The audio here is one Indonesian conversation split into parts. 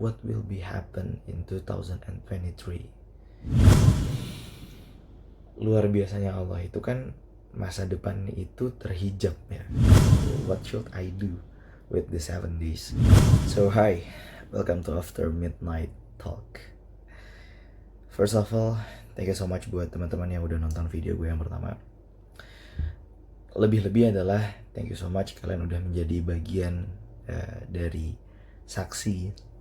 what will be happen in 2023. Luar biasanya Allah itu kan masa depan itu terhijab ya. What should I do with the 7 days? So hi, welcome to After Midnight Talk. First of all, thank you so much buat teman-teman yang udah nonton video gue yang pertama. Lebih-lebih adalah thank you so much kalian udah menjadi bagian dari saksi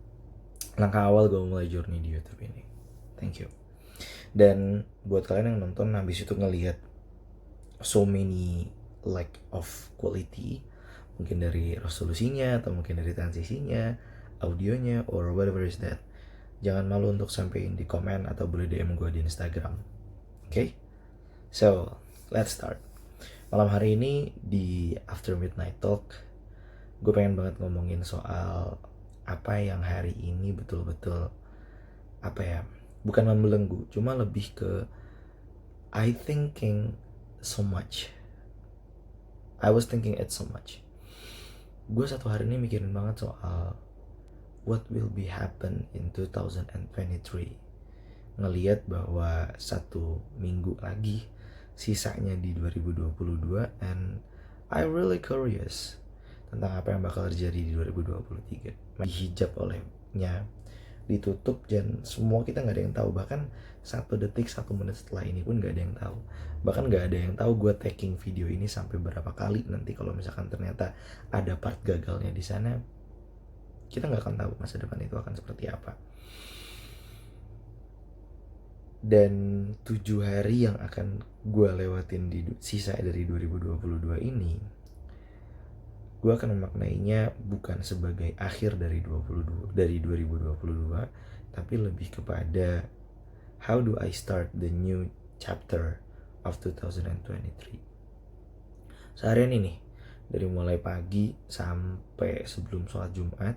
langkah awal gue mulai journey di YouTube ini. Thank you. Dan buat kalian yang nonton habis itu ngelihat so many lack of quality, mungkin dari resolusinya atau mungkin dari transisinya, audionya, or whatever is that, jangan malu untuk sampein di komen atau boleh DM gue di Instagram. Okay? So, let's start. Malam hari ini di After Midnight Talk, gue pengen banget ngomongin soal apa yang hari ini betul-betul bukan membelenggu, cuma lebih ke I was thinking it so much. Gue satu hari ini mikirin banget soal what will be happen in 2023. Ngeliat bahwa 1 minggu lagi sisanya di 2022, and I really curious tentang apa yang bakal terjadi di 2023. Dihijab olehnya, ditutup, dan semua kita nggak ada yang tahu. Bahkan 1 detik 1 menit setelah ini pun nggak ada yang tahu. Bahkan nggak ada yang tahu gue taking video ini sampai berapa kali. Nanti kalau misalkan ternyata ada part gagalnya di sana, kita nggak akan tahu masa depan itu akan seperti apa. Dan 7 hari yang akan gue lewatin di sisa dari 2022 ini, gue akan memaknainya bukan sebagai akhir dari 2022, tapi lebih kepada how do I start the new chapter of 2023. Seharian ini, dari mulai pagi sampai sebelum sholat Jumat,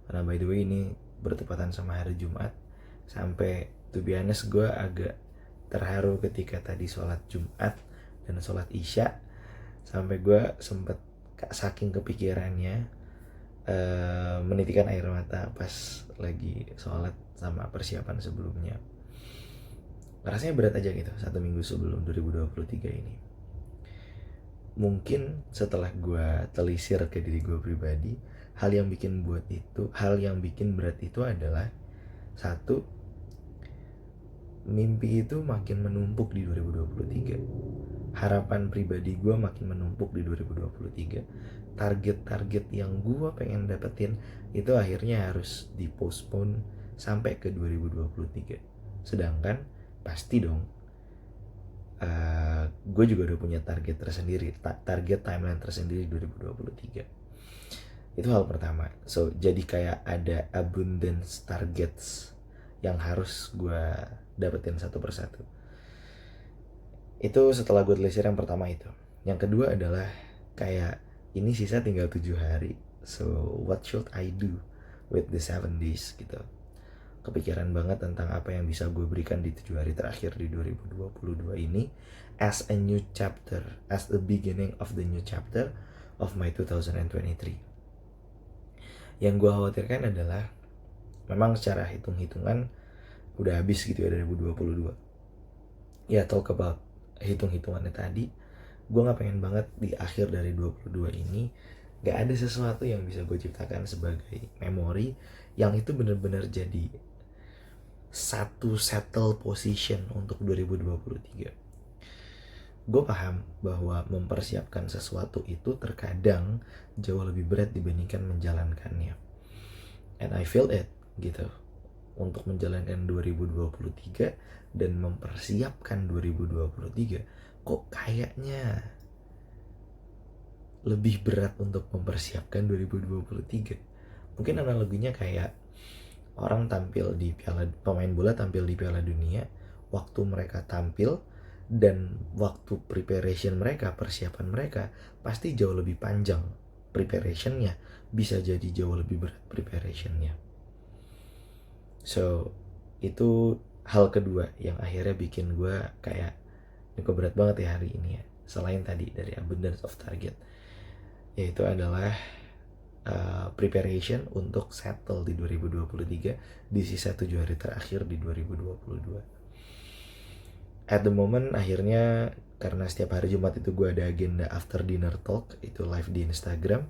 karena by the way ini bertepatan sama hari Jumat, sampai to be honest gue agak terharu ketika tadi sholat Jumat dan sholat Isya, sampai gue sempet saking kepikirannya menitikan air mata pas lagi sholat sama persiapan sebelumnya. Rasanya berat aja gitu 1 minggu sebelum 2023 ini. Mungkin setelah gue telisir ke diri gue pribadi, hal yang bikin berat itu adalah 1, mimpi itu makin menumpuk di 2023. Harapan pribadi gue makin menumpuk di 2023. Target-target yang gue pengen dapetin itu akhirnya harus dipostpone sampai ke 2023. Sedangkan pasti dong, gue juga udah punya target tersendiri, target timeline tersendiri 2023. Itu hal pertama. So jadi kayak ada abundance targets yang harus gue dapetin satu persatu. Itu setelah gue telisir yang pertama itu. Yang kedua adalah kayak ini sisa tinggal 7 hari. So what should I do with the 7 days gitu. Kepikiran banget tentang apa yang bisa gue berikan di 7 hari terakhir di 2022 ini as a new chapter, as the beginning of the new chapter of my 2023. Yang gue khawatirkan adalah memang secara hitung-hitungan udah habis gitu ya 2022. Ya, talk about hitung-hitungannya tadi, gue gak pengen banget di akhir dari 2022 ini gak ada sesuatu yang bisa gue ciptakan sebagai memori yang itu benar-benar jadi satu settle position untuk 2023. Gue paham bahwa mempersiapkan sesuatu itu terkadang jauh lebih berat dibandingkan menjalankannya. And I feel it gitu. Untuk menjalankan 2023 dan mempersiapkan 2023 kok kayaknya lebih berat untuk mempersiapkan 2023. Mungkin analoginya kayak orang pemain bola tampil di Piala Dunia, waktu mereka tampil dan waktu preparation mereka, persiapan mereka pasti jauh lebih panjang preparationnya, bisa jadi jauh lebih berat preparationnya. So itu hal kedua yang akhirnya bikin gue kayak ini kok berat banget ya hari ini ya. Selain tadi dari abundance of target, yaitu adalah preparation untuk settle di 2023 di sisa 7 hari terakhir di 2022. At the moment akhirnya karena setiap hari Jumat itu gue ada agenda after dinner talk, itu live di Instagram.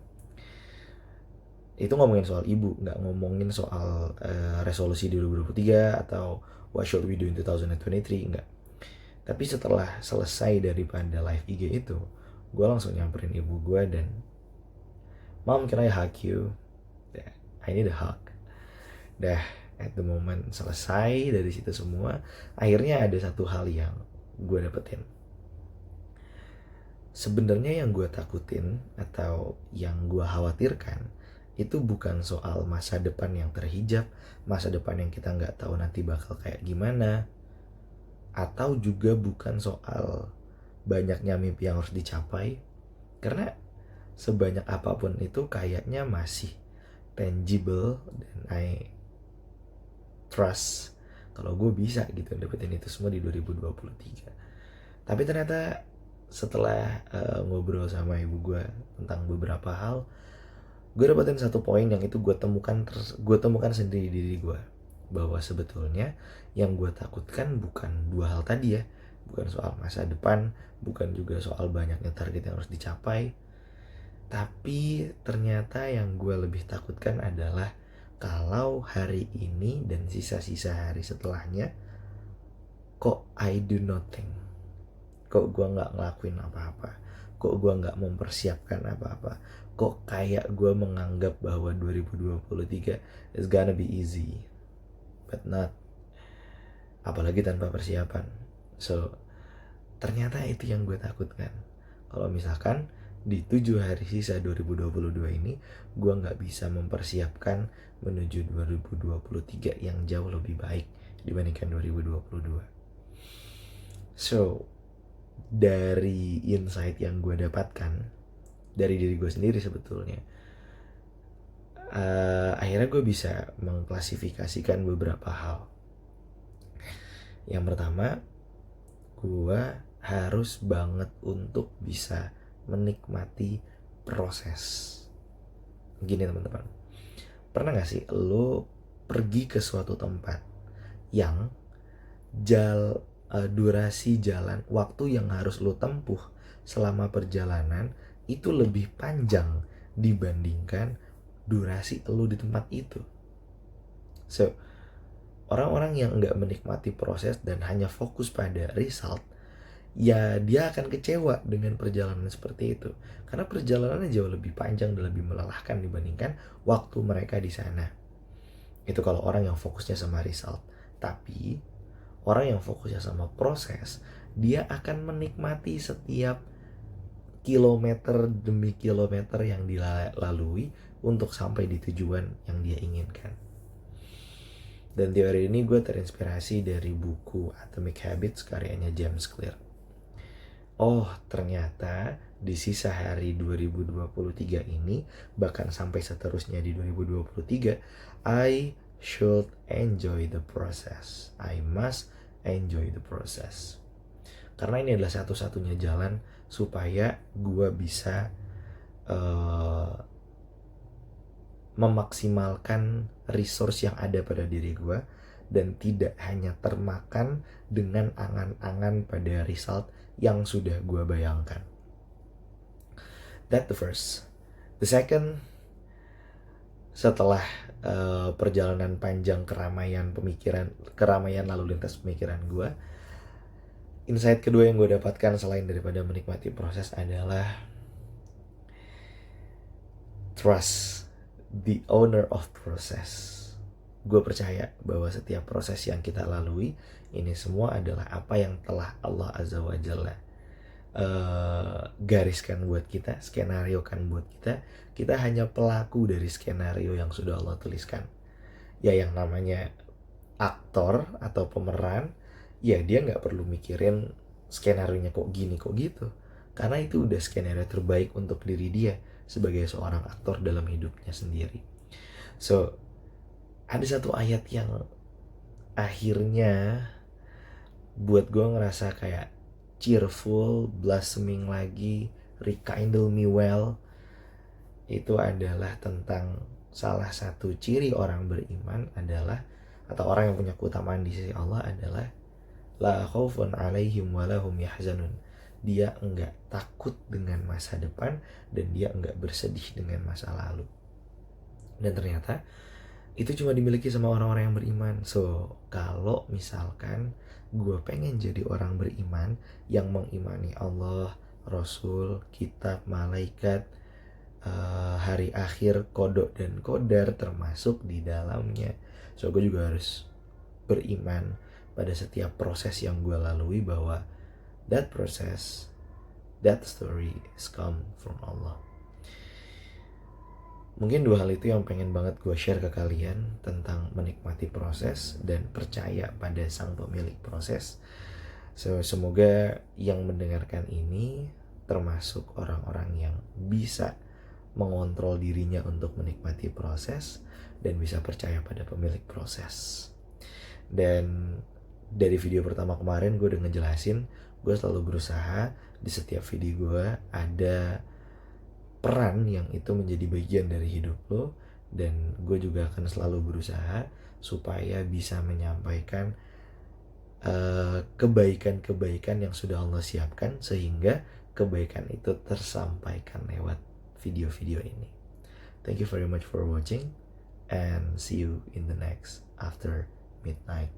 Itu ngomongin soal ibu, nggak ngomongin soal resolusi di 2023 atau what should we do in 2023, enggak. Tapi setelah selesai daripada live IG itu, gue langsung nyamperin ibu gue dan, Mom, can I hug you? I need a hug. Dah, at the moment selesai dari situ semua, akhirnya ada satu hal yang gue dapetin. Sebenarnya yang gue takutin atau yang gue khawatirkan itu bukan soal masa depan yang terhijab, masa depan yang kita nggak tahu nanti bakal kayak gimana, atau juga bukan soal banyaknya mimpi yang harus dicapai, karena sebanyak apapun itu kayaknya masih tangible dan I trust kalau gue bisa gitu dapetin itu semua di 2023. Tapi ternyata setelah ngobrol sama ibu gue tentang beberapa hal, gue dapetin satu poin yang itu gue temukan sendiri di diri gue, bahwa sebetulnya yang gue takutkan bukan dua hal tadi ya, bukan soal masa depan, bukan juga soal banyaknya target yang harus dicapai, tapi ternyata yang gue lebih takutkan adalah kalau hari ini dan sisa-sisa hari setelahnya kok I do nothing, kok gue gak ngelakuin apa-apa, kok gue gak mempersiapkan apa-apa, kok kayak gue menganggap bahwa 2023 is gonna be easy, but not, apalagi tanpa persiapan. So ternyata itu yang gue takutkan, kalau misalkan di 7 hari sisa 2022 ini gue gak bisa mempersiapkan menuju 2023 yang jauh lebih baik dibandingkan 2022. So dari insight yang gue dapatkan dari diri gue sendiri sebetulnya, akhirnya gue bisa mengklasifikasikan beberapa hal. Yang pertama, gue harus banget untuk bisa menikmati proses. Gini teman-teman, pernah gak sih lo pergi ke suatu tempat yang durasi jalan, waktu yang harus lo tempuh selama perjalanan itu lebih panjang dibandingkan durasi lo di tempat itu. So, orang-orang yang nggak menikmati proses dan hanya fokus pada result, ya dia akan kecewa dengan perjalanan seperti itu, karena perjalanannya jauh lebih panjang dan lebih melelahkan dibandingkan waktu mereka di sana. Itu kalau orang yang fokusnya sama result. Tapi orang yang fokusnya sama proses, dia akan menikmati setiap kilometer demi kilometer yang dilalui untuk sampai di tujuan yang dia inginkan. Dan teori ini gue terinspirasi dari buku Atomic Habits karyanya James Clear. Oh, ternyata di sisa hari 2023 ini, bahkan sampai seterusnya di 2023, I should enjoy the process. I must enjoy the process. Karena ini adalah satu-satunya jalan supaya gue bisa memaksimalkan resource yang ada pada diri gue dan tidak hanya termakan dengan angan-angan pada result yang sudah gue bayangkan. That the first. The second, setelah perjalanan panjang keramaian lalu lintas pemikiran gue, insight kedua yang gue dapatkan selain daripada menikmati proses adalah trust the owner of process. Gue percaya bahwa setiap proses yang kita lalui ini semua adalah apa yang telah Allah Azza wa Jalla gariskan buat kita, skenariokan buat kita. Kita hanya pelaku dari skenario yang sudah Allah tuliskan. Ya yang namanya aktor atau pemeran, ya dia gak perlu mikirin skenarionya kok gini kok gitu, karena itu udah skenario terbaik untuk diri dia sebagai seorang aktor dalam hidupnya sendiri. So ada satu ayat yang akhirnya buat gue ngerasa kayak cheerful, blossoming lagi, rekindle me well. itu adalah tentang salah satu ciri orang beriman adalah, atau orang yang punya keutamaan di sisi Allah adalah la khaufun alaihim wa lahum yahzanun. Dia enggak takut dengan masa depan dan dia enggak bersedih dengan masa lalu. Dan ternyata itu cuma dimiliki sama orang-orang yang beriman. So, kalau misalkan gue pengen jadi orang beriman yang mengimani Allah, Rasul, kitab, malaikat, hari akhir, kodok dan kodar termasuk di dalamnya. So, gue juga harus beriman pada setiap proses yang gue lalui bahwa that process, that story is come from Allah. Mungkin dua hal itu yang pengen banget gue share ke kalian tentang menikmati proses dan percaya pada sang pemilik proses. So, semoga yang mendengarkan ini termasuk orang-orang yang bisa mengontrol dirinya untuk menikmati proses dan bisa percaya pada pemilik proses. Dan dari video pertama kemarin gue udah ngejelasin, gue selalu berusaha di setiap video gue ada peran yang itu menjadi bagian dari hidup lo, dan gue juga akan selalu berusaha supaya bisa menyampaikan kebaikan-kebaikan yang sudah Allah siapkan sehingga kebaikan itu tersampaikan lewat video-video ini. Thank you very much for watching and see you in the next After Midnight